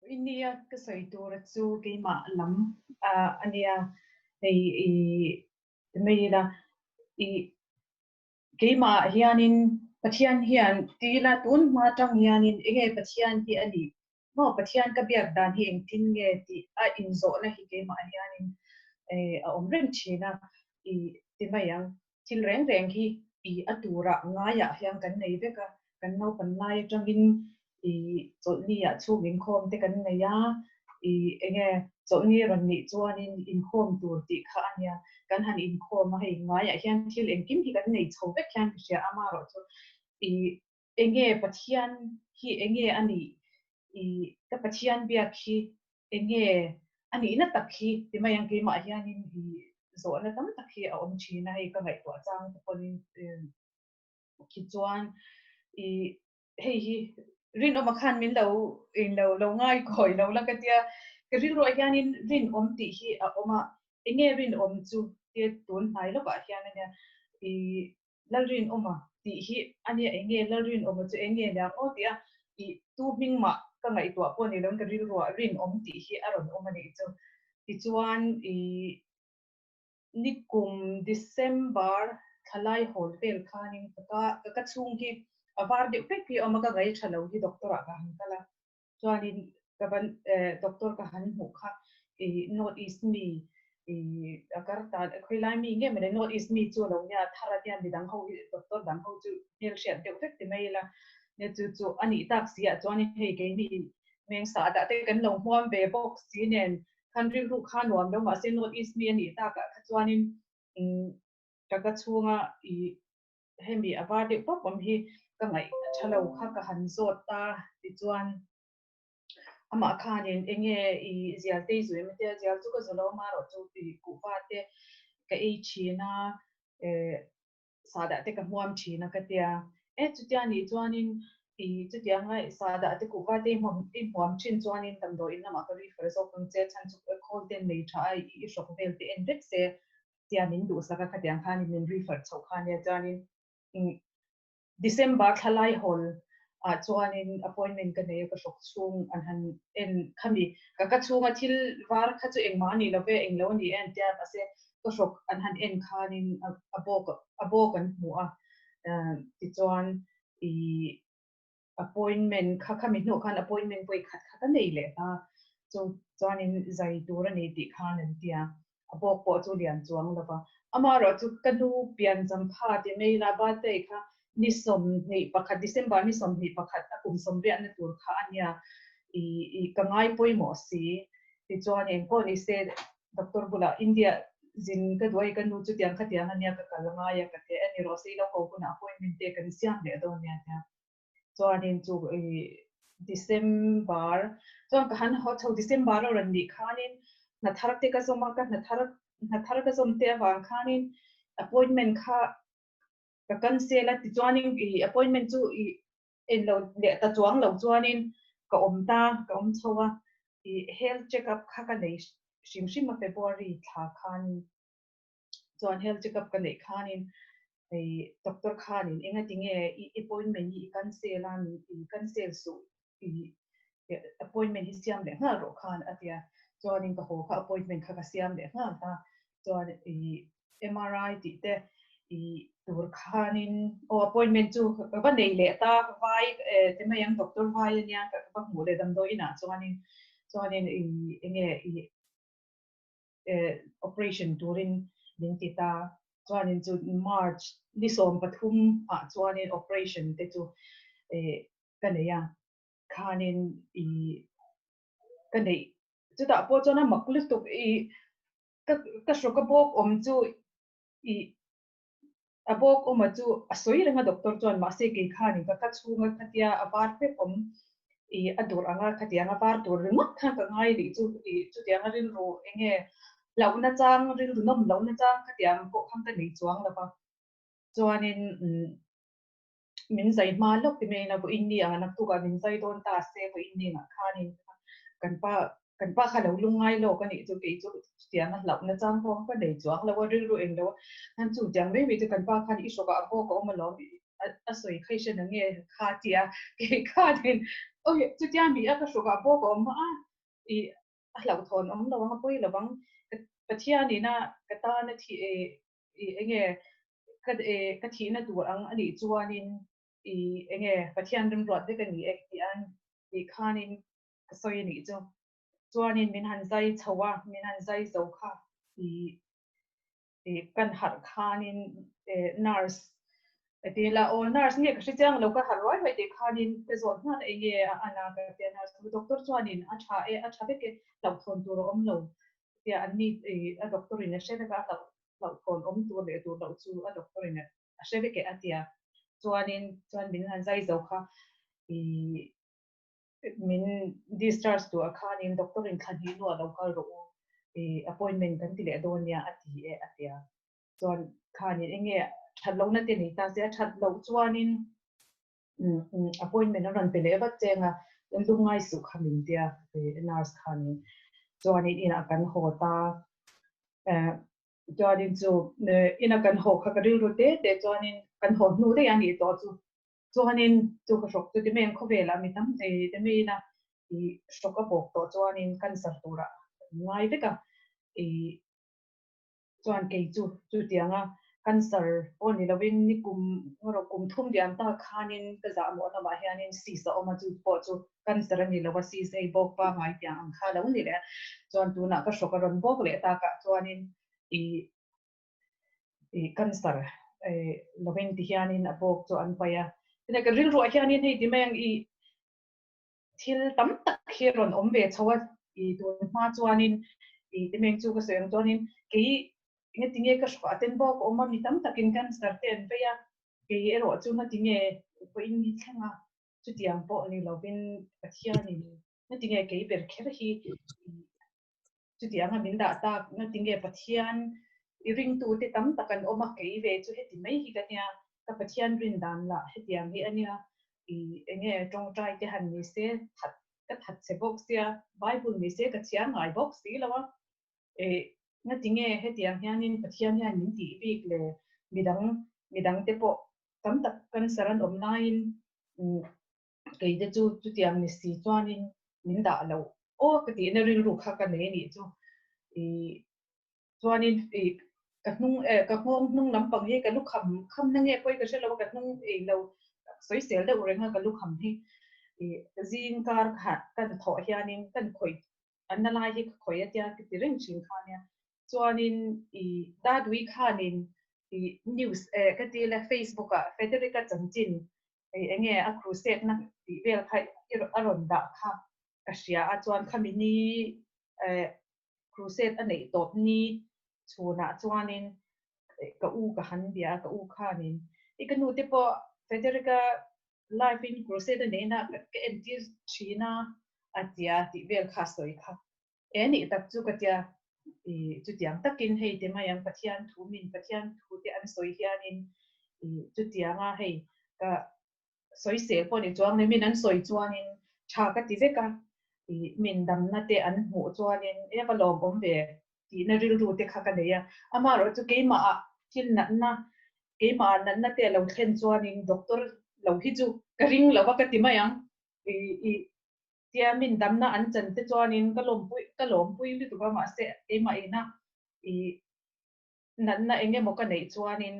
India cái sợi đồ rất chú cái mà lắm anh em mấy là cái mà hianin pathian hian tí là tuôn mà trong hianin nghe pathian thì anh đi mà pathian cái việc đàn hi anh tin nghe thì in zo là hi cái mà hianin ông rèn chi na thì mấy ang til rèn rèn hi atura ngaya hiang kan nei ve kan nau pan lai trong in chỗ ni chu min khom te kan nei ya enge chỗ ni ran ni chuan in khom tur ti kha ania kan han in khom ma hei ngaya hian thil en kim hi kan nei chho ve khan sia ama ro chu enge pathian hi enge ani ka pathian bia khi enge ani na takhi ti mai ang ke ma hian in zo na tam takhi a om china hei ka ngai to chang ponin ki chuan hei hi rin om khan min lo ngai khoi lo la ka tia ka ri ro hian in rin om ti hi a oma enge rin om chu te tun hai lo ba hian ania lal rin oma ti hi ani enge lal rin om chu enge na o tia tu ming ma ka ngai to po ni lon ka ri ro rin om ti hi aron om ani chu ti chuan nikum December thalai hol vel khanin ka chung hi avar de pe pi omaga gai thalo hi doctor ka han kala chuanin ka ban doctor ka han mu kha north east mi akarta khoilai mi nge me north east mi chu lo nya thara tian di dang ho doctor dang ho chu hel shet de pe te mai la ne chu ani tak sia chuanin hei ge ni meng sa da te kan lo huam ve box si nen country ru khan wam lo ma se north east mi ani ta ka chuanin ka chunga hemi avar de pop om hi ka ngai thalo kha ka han zot ta ti chuan ama khanin enge zial te zui me te zial chu ka zolo ma ro chu ti ku fa te ka e china sada te ka huam china ka tia chu tia ni chuanin chu tia ngai sada te ku fa te huam chin chuanin tam do in ma ka ri fer so kang che chan chu khol ten nei tha i shok vel te en vet se tia nin du sa ka tia khanin min ri fer chho khan ya chuanin December thalai hol chuanin appointment ka nei ka shok chung an han en khami ka chunga thil war kha chu engma ni lo ve englo ni en tia ase ka shok an han en khanin abok an mu a ti chuan appointment kha khami no khan appointment poi khat khat nei le ta chu chuanin zai tur ani ti khan an tia abok po chu lian chuang lova amaro chu kanu pian jam pha ti mei la ba te kha ni som ni pakhat December ni som ni pakhat akum som re an tur kha ania kangai poi mo si ti chuan en ko ni se doctor bula India zin ka doi kan nu chu tiang kha tiang ania ka kalanga ya ka te ani ro sei lo ko kuna appointment te kan siam le do nia ta chuanin chu December chuan ka han ho chho December ro ran ni khanin na tharak te ka zoma ka na tharak ka zom te awang khanin appointment kha ka kan se la ti chuanin appointment chu en lo le ta chuang lo chuanin ka om chowa health check up kha ka nei shim February tha khan chuan health check up ka nei khanin doctor khanin enga tinge appointment hi cancel an cancel su appointment hi siam le nga ro khan atia chuanin ka ho kha appointment kha ka siam le nga ta chuan MRI ti te tur khanin appointment chu ka nei le ta vai te mai ang doctor vai ania ka ba mu le dam do ina chuanin enge operation turin ning ti ta chuanin chu March ni som pathum chuanin operation te chu ka nei ya khanin ka nei chu ta po chona makul tuk ka shroka bok om chu abok oma chu asoi renga doctor chuan ma se ke khanin ka chunga khatia abar pe om adur anga khatia anga par tur ringot khan ka ngai ri chu tiang rin ro enge launa chang ril nom launa chang khatiang ko kham ta nei chuang la pa chuanin min zai ma lok ti me na bo inni anga nak tu ka min zai don ta se bo inni na khanin kan pa kha lo lungai lo ka ni chu ke chu tiang a launa chang ko ka nei chuang la wa ril ro eng lo han chu jang me mi chu kan pa khan i shoka ko ko ma lo soi khai se nang e kha tia ke kha den oi chu tia mi a ka shoga bo ko ma I a lau thon lo ma poi lo bang pathia ni na ka ta na thi enge ka thi na tur ang ani chuanin enge pathian rim rot de kan ni ek ti an khanin ka soi ni chu chuanin min han zai chawa min han zai zo kha kan har khanin nurse ti la o nurse nge ka shi chang lo ka har roi hoi te khanin te zo na enge ana ka te nurse doctor chuanin a tha be ke lau thon tur om lo ti an ni a doctor in a she ka lau thon om tur le tur lau chu a doctor in a she be ke atia chuan min han zai zo kha min discharge to a khanin doctor in khan hi no lo ka ro appointment kan ti le don ya ati atia chuan khanin enge that lo na te ni ta se that lo chuanin appointment ran pe le ba chenga lungai su khamin dia nurse khanin chuanin ina kan hota chuanin chu ina kan ho kha ka ril ru te chuanin kan ho nu te ani to chu chuanin chu ka shok chu ti men kho vela mi tam te me na shok ka bok to chuanin kan sar tura ngai veka chuan ke chu tianga cancer oni lovin ni kum thum diam ta khanin ka za mo na ma hianin si sa oma chu po chu cancer ani lo si sei bok pa ngai tiang ang kha lo ni le chuan tu na ka shoka ron bok le ta ka chuanin cancer lovin ti hianin a bok chu an paya ina ka ril ro hianin hei ti meng thil tam tak hi ron om ve chawa tu ma chuanin ti meng chu ka seng chuanin ke nge tinge ka shwa ten bo ko ma mi tam takin kan start ten pe ya ke ero chu na tinge ko in ni thanga chu tiang po ni lovin pathia ni na tinge ke ber kher hi chu tiang ha min da ta na tinge pathian I ring tu te tam takan oma ke ve chu he ti mai hi ka nya ka pathian rin dan la he tiang hi ania enge tong trai te han ni se that se box ya bible ni se ka chiang ngai box ti lawa na tinge he tiang hianin pathian hian min ti bik le midang te po tam tak kan saran online ke de chu tiang ni si chuanin min da lo o ka ti na ring ru kha ka ne ni chu chuanin ka nung lampang hi ka lu kham na nge koi ka she lo ka nung lo soi sel da urenga ka lu kham hi zin kar khat kan tho hianin kan khoi an na lai hi khoi atia ki ti ring chin kha nia chuanin da dui khanin news ka ti la facebook a federica chanchin enge a crusade na ti vel khai aron da kha ka sia a chuan khamini crusade anei top ni chuna chuanin ka u ka han bia ka u khanin ikanu te po federica life in crusade nei na ka enti china atia ti vel kha soi kha eni tak chu ka tia chu tiang takin hei te mayang pathian thu min pathian thu te an soi hianin chu tianga hei ka soi se po ni chuang ne min an soi chuanin tha ka ti veka min dam na te an mu chuanin e ka lom om ve ti na ril ru te kha ka neya ama ro chu ke ma thil na ke ma na te lo khen chuanin doctor lo hi chu ka ring lo ka ti mayang tia min dam na an chan te chuanin ka lom pui li tu ka ma se e ma ina na enge mo ka nei chuanin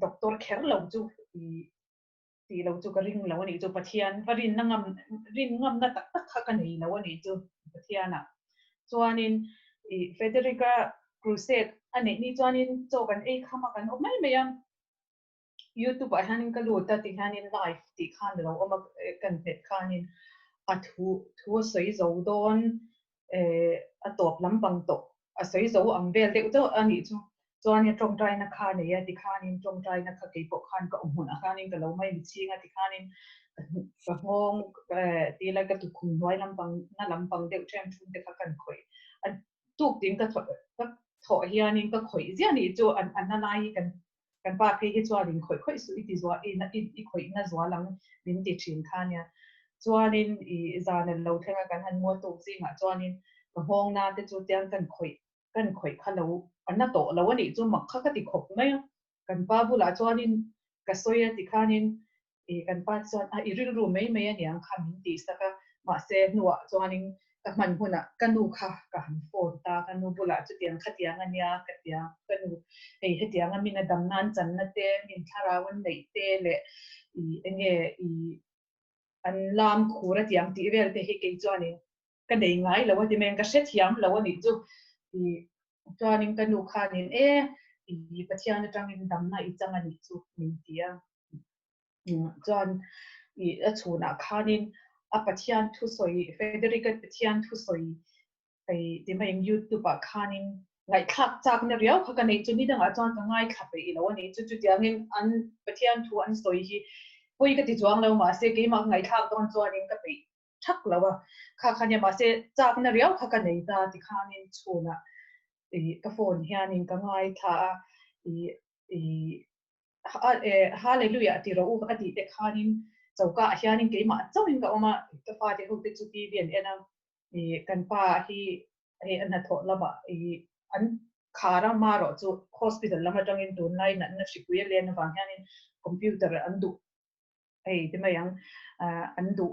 doctor kher lo chu ti lo chu ka ring lo ni chu pathian varin na ngam na tak tak kha ka nei lo ni chu pathiana chuanin federica crusade ane ni chuanin chokan e khama kan o mai meyam youtube a hanin ka lu ta ti hanin live ti khan lo oma kan pet khanin a thu soi zo don a top lampang to a soi zo ang vel de to ani chu chuan tong trai na kha ne ya ti khanin tong trai na kha ke po khan ka umhun a khanin ka lo mai chinga ti khanin ka ngong ti la ka tu khum noi lampang na lampang de chem thum te kha kan khoi an tuk ting ka tho hianin ka khoi zia ni chu an na lai kan pa ke hi chuanin khoi su ti zwa na i khoi na zwa lang min ti thin khania chuanin zan lo thenga kan han mo tu zinga chuanin ka hong na te chu tiang kan khoi kha lo an na to lo ani chu mak kha ka ti khop mai kan pa bula chuanin ka soya ti khanin kan pa chuan a iril ru mai mai ani ang khamin ti saka ma se nuwa chuanin ka man huna kanu kha ka han phone ta kanu bula chu tiang khatiang ania katia kanu ei hetiang amina damnan channa te min tharawan nei te le enge an lam khura tiang ti vel te hi ke chuanin ka nei ngai lawa ti men ka se thiam lawa ni chu chuanin kanu khanin pathian atangin damna I changa ni chu min tia chuan a chuna khanin a pathian thu soi Federica pathian thu soi ai ti mai YouTube a khanin ngai khak chak na riau kha ka nei chu ni danga chuan ka ngai kha pe I lawa ni chu tiangin an pathian thu an soi hi poi ka ti chuang lo ma se ke ma ngai khak don chuanin ka pe thak lawa kha khania ma se chak na riau kha ka nei ta ti khanin chuna ka phone hianin ka ngai tha hallelujah ti ro u ati te khanin chauka hianin ke ma chawin ka oma ka fa te hu te chu ti bian ena kan pa hi an tho laba an khara maro chu hospital lama tangin tun lai na na shikuya le na wang hianin computer an du te mayang an du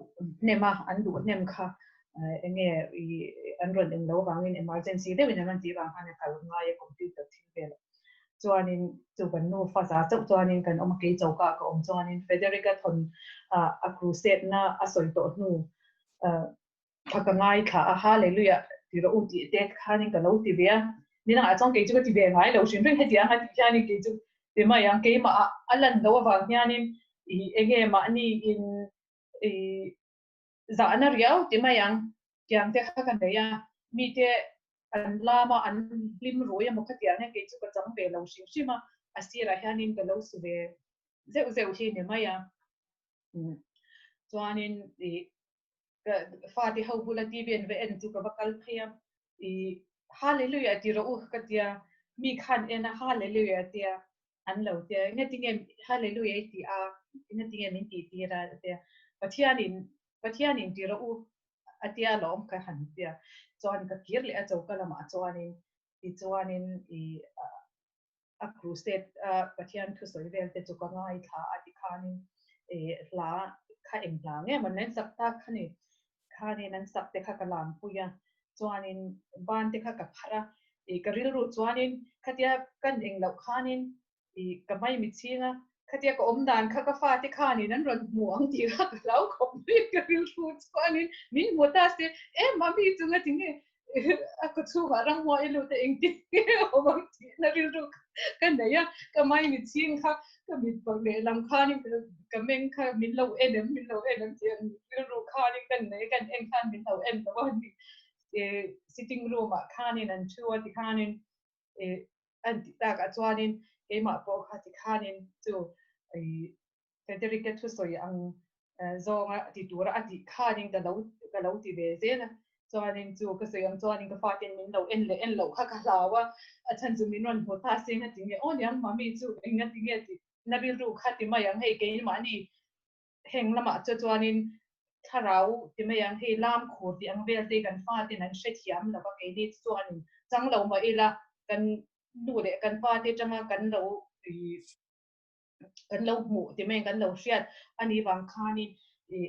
nema an du nem kha enge an ron eng lo wangin emergency de win man ti wang hana kal ngai computer thil vel chuanin chu kan nu fa za chau chuanin kan om ke chauka ka om chuanin Federica thon a crusade na a soi to nu ka ngai kha hallelujah ti ro u ti te khanin ka lo ti bia ni na chong ke chu ti be ngai lo shin ring hetia ha ti yani ke chu te ma yang ke ma alan do wa hianin enge ma ni in za na riau ti ma yang kyang te kha kan ya mi te an lama an lim ro ya mo khatia ne ke chu ka chang be lo shim shima asira hianin ka lo su be zeu zeu hi ne ma ya chuanin fa ti ho bula ti ben ve en chu ka bakal phia hallelujah ti ro ka tia mi khan ena hallelujah tia an lo tia nge tinge hallelujah ti a nge tinge min ti ti ra tia pathianin ti ro atia lom ka han tia chuan ka kir le a chau ka lama chuanin a crusade pathian thu soi vel te chu ka ngai tha ati khanin la kha em la nge man nen sak ta khani khanin an sak te kha ka lam puya chuanin ban te kha ka phara ka ril ru chuanin khatia kan eng lo khanin ka mai mi chinga khatia ka om dan kha ka fa te khanin an ron muang ti kha ka lau khom ri ka ril ru chuanin min mota se mami chunga tinge a ko chu rang mo elu te eng ti o bang ti na ril ru kan da ya ka mai mi ching kha ka mit bang le lam khanin ka meng kha min lo enem ti ril ru khanin kan nei kan eng khan min lo en da wa ni sitting room a khanin an chu ti khanin an ti ta ka chuanin ke ma po kha ti khanin chu Federica thu soi ang zonga ti tura ati khanin ka lo ti be zena chuanin chu ka soi ang chuanin ka fatin min lo kha ka lawa a chan chu min ron ho ta sing ati nge on yang mami chu enga ti nge ti na bil ru kha ti ma yang hei ke ma ni heng lama chuanin tharau ti ma yang hei lam khur ti ang vel te kan fa tin an she thiam la ba ke ni chuanin chang lo ma ila kan nu le kan fa te changa kan lo mu ti men kan lo hriat ani wang khanin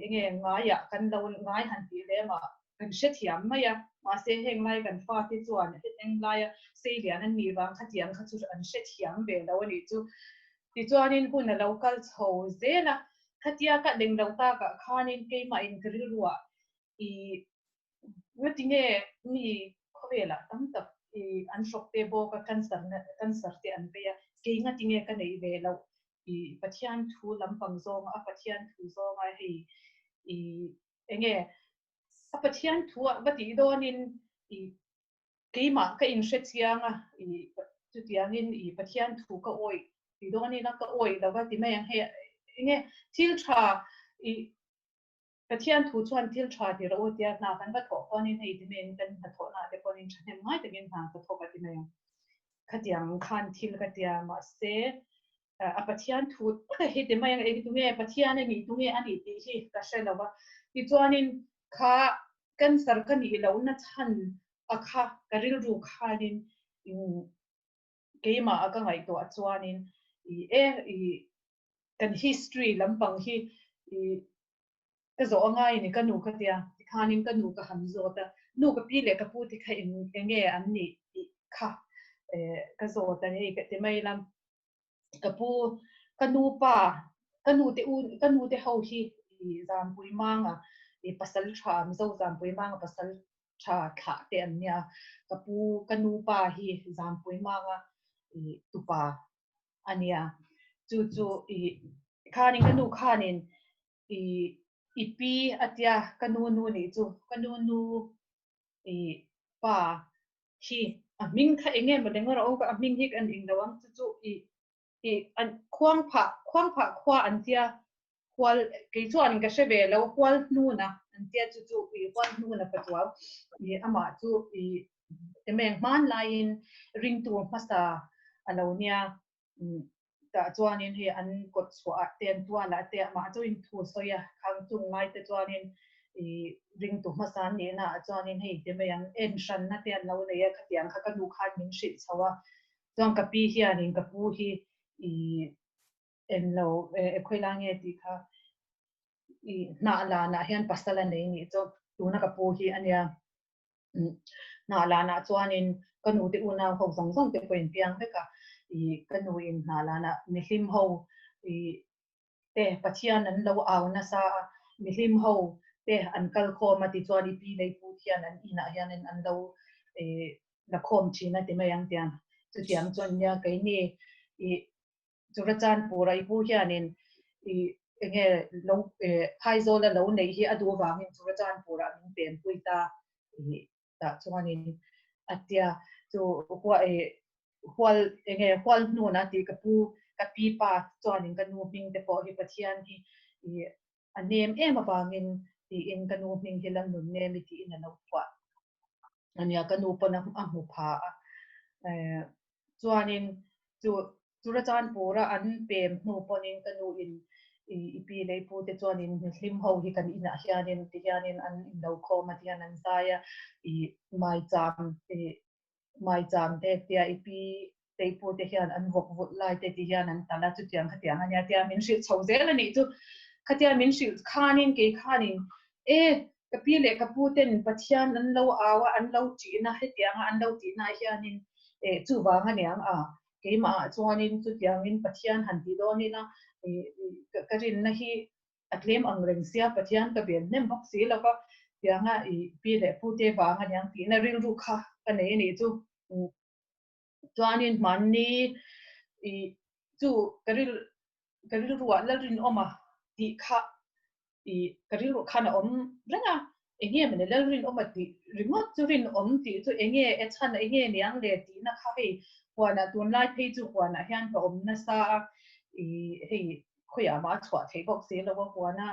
enge ngaya kan lo ngai han ti le ma kan she thiam ma ya ma se heng lai kan fa ti chuan eng lai se lian an ni wang khatiang kha chu an she thiam be lo ani chu ti chuanin hun a local chho zela khatia ka deng lo ta ka khanin ke ma in gril ruwa ngatinge ni khowela tam tak an shok te bo ka cancer te an pe ya ke ngatinge ka nei ve lo pathian thu lampang zong a pathian thu zong a hei enge a pathian thu a ti donin ke ma ka in she chianga chu tiangin pathian thu ka oi ti donin ka oi lo ba ti mai ang he enge thil tha pathian thu chuan thil tha ti ro tia na kan ba tho konin hei ti men kan ba tho na te konin thane mai te gen hang ka tho ka ti mai khatiang khan thil ka tia ma se a pathian thu ka he te mai ang e tu nge pathian ni tu nge ani ti hi ka she lo ba ti chuanin kha kan sar kan ni lo na chan a kha ka ril ru khanin keima aka ngai to chuanin kan history lampang hi ka zo ngai ni kanu ka tia khanin kanu ka han zo ta nu ka pi le ka pu ti kha nge an ni kha ka zo ta ni ka te mai lam ka pu kanu pa kanu te ho hi zam pui manga pasal tha mi zo zam pui manga pasal tha kha te an nya ka pu kanu pa hi zam pui manga tu pa ania chu khanin kanu khanin ipi atia kanu nu ni chu kanu nu pa hi ming kha enge ma dengor o ka ming hi an ing dawang chu an khuang pha khwa an tia kwal ke chuan ka shebe lo kwal nu na an tia chu kwal nu na patwa ama chu emeng man lain ring tu masa alonia ta chuanin hi an kot chua ten tuan la te ma chu in thu soya khang chung mai te chuanin ring tu masan ni na chuanin hei te me yang en shan na te lo le ya khatiang kha ka nu khan min shi chawa chuan ka pi hianin ka pu hi en lo khoi la nge ti kha na la na hian pasala nei ni chu tu na ka pu hi ania na la na chuanin kanu te una ho zong zong te poin piang te ka kanu in na la na mihlim ho te pathian an lo aw na sa mihlim ho te an kal khom ati chuani pi nei pu hian an ina hian an lo la khom thina te mayang tiang chu tiang chon nya kai ni churachan pura I pu hianin enge lo phaizo la lo nei hi adu wangin churachan pura min pen puita ta chuanin atia chu hwal enge hwal nu na ti ka pu ka pi pa chuanin ka nu ming te po hi pathian hi anem em awangin ti in ka nu ming hi lam nun ne mi ti in lo kwa ania ka nu pona amu pha chuanin churachan pura an pem nu ponin ka nu in ipi lei pu te chuanin hlim ho hi kan ina hianin ti hianin an in lo khom a tian an saya mai cham te tia ipi te pu te hian an vok vut lai te ti hian an tala chu tiang khatiang ania tia min shi chhozel ani chu khatia min shi khanin ke khanin ka pi le ka pu ten pathian an lo awa an lo chi na he tiang an lo ti na hianin chu wang aniang ke ma chuanin chu tiangin pathian han ti do ni na ka rin na hi atlem angreng sia pathian ka ben nem bok si la ka tianga pi le pu te wang aniang ti na ril ru kha ka nei ni chu chuanin man ni chu karil ruwa la rin oma ti kha karil ru khana om ranga enge mene la rin oma ti ringot chu rin om ti chu enge chan enge niang le ti na kha hei wana tun lai phei chu wana hian ka om na sa hei khoya ma chwa thei bok se lo wana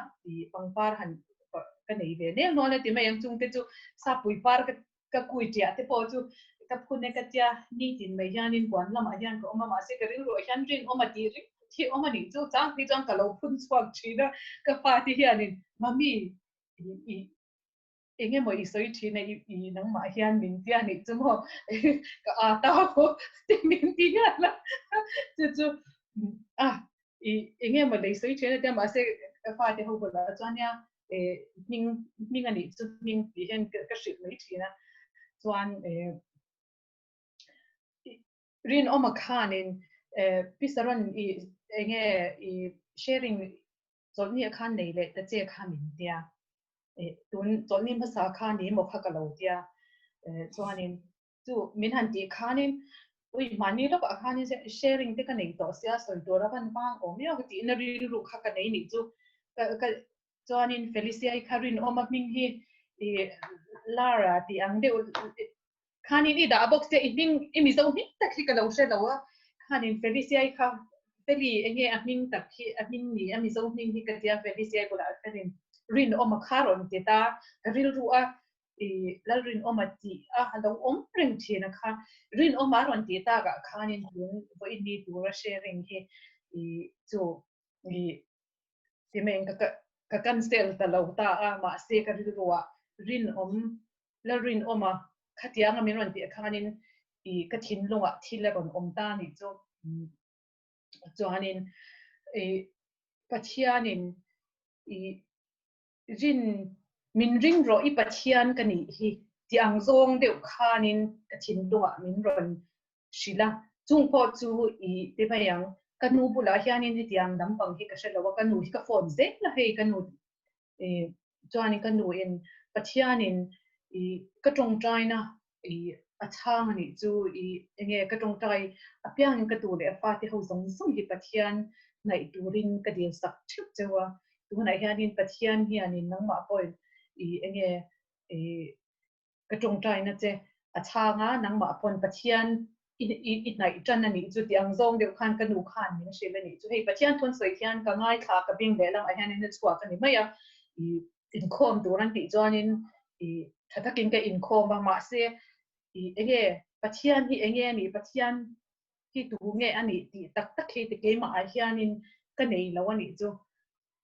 pangpar han ka nei ve ne no le ti mai ang chung te chu sa pui par ka kui tia te po chu ka phune ka tia ni tin mai hianin kwan lama hian ka oma ma se ka ring ro hian ring oma ti ring thi oma ni chu chang ti chang ka lo phun chwak thina ka pa ti hianin mami enge mo isoi thina nang ma hian min tia ni chu mo ka ta ko ti min ti la chu enge mo dei soi thina ta ma se ka pa ti ho ko la chania ning ani chu ning ti hen ka shit mai thina chuan rin oma khanin pisaron enge sharing zolni khan nei le ta che kha min tia tun zolni phasa kha ni mo kha ka lo tia chuanin chu min han ti khanin ui mani lo ka khanin sharing te ka nei to sia soi to ra ban bang o mi o ti na ri ru kha ka nei ni chu ka chuanin felicia kharin oma ming hi lara ti ang de khanin ida box te ining imizo mi takhi ka lo she lo khanin felicia kha feli enge aming takhi aming ni amizo ming hi ka tia felicia ko la khanin rin oma kharon te ta ril ruwa lal rin oma ti halo om ring thina kha rin oma ron ti ta ga khanin tun bo ini tu ra sharing hi chu ti meng ka cancel ta lo ta ma se ka ril ruwa rin om lal rin oma khatianga min ron ti khanin ka thin lunga thila ron om ta ni chu chuanin pathianin I rin min ring ro I pathian kani hi tiang zong deuh khanin ka thin lunga min ron shila chung po chu I te bayang kanu bula hianin ni tiang lampang hi ka shelawa kanu hi ka phone zek la hei kanu chuanin kanu in pathianin ka tong traina athang ni chu enge ka tong trai apiang ka tu le fa te ho zong zong hi pathian ngai turin ka dil sak thup chewa tuna hianin pathian hianin nangma point enge ka tong trai na che athanga nangma pon pathian I nai tan ani chu tiang zong deuh khan kanu khan min shela ni chu hei pathian thon soi hian ka ngai kha ka bing le lang a hianin na chua ka ni maya Inkhawm turan ti chuanin thathakin ka Inkhawm ba ma se enge pathian hi enge ni pathian hi tu nge ani ti tak tak he te ke ma a hianin ka nei lo ani chu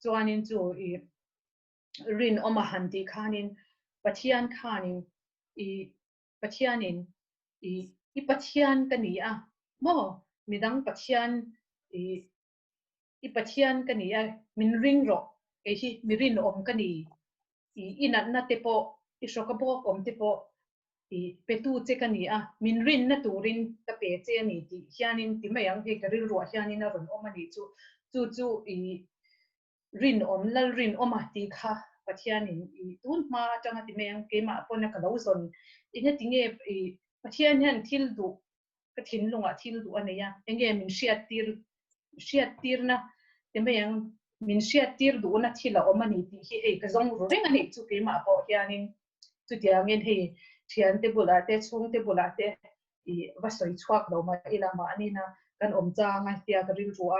chuanin chu rin oma han ti khanin pathian khanin pathianin I pathian ka ni a mo midang pathian I pathian ka ni a min ring ro e hi mi rin om ka ni inat na te po isokabok om te po petu che ka ni a min rin na turin ka pe che ani ti hianin ti mayang he ka ril ro hianin a ron om ani chu rin om lal rin om a ti kha pathianin tun ma tanga ti mayang ke ma pon na ka lo zon inga tinge pathian hian thil du ka thin lunga thil du ania enge min hriat tir na te mayang min hriat tir du na thila om ani ti hi hei ka zong ru reng ani chu ke ma po hianin chu tiangin hei thian te bula te chung te bula te va soi chuak lo ma ila ma ani na kan om changa tia ka ril ruwa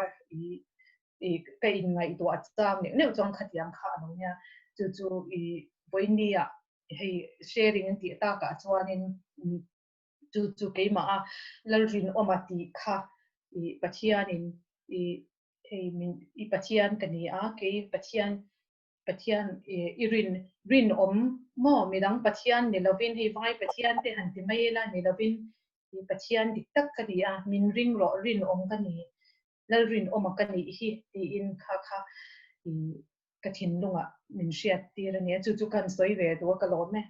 ka in ngai tu achang ne chong khatiang kha no nya chu voinia hei sharing ti ta ka chuanin chu ke ma lal rin omati kha pathianin hei min pathian kani a ke pathian rin om mo midang pathian ni lovin hei vai pathian te han ti mai la ni lovin pathian dik tak ka dia min rin om kani lal rin om kani hi ti in kha ka thin lunga min hriat tir ani chu kan soi ve do ka lo me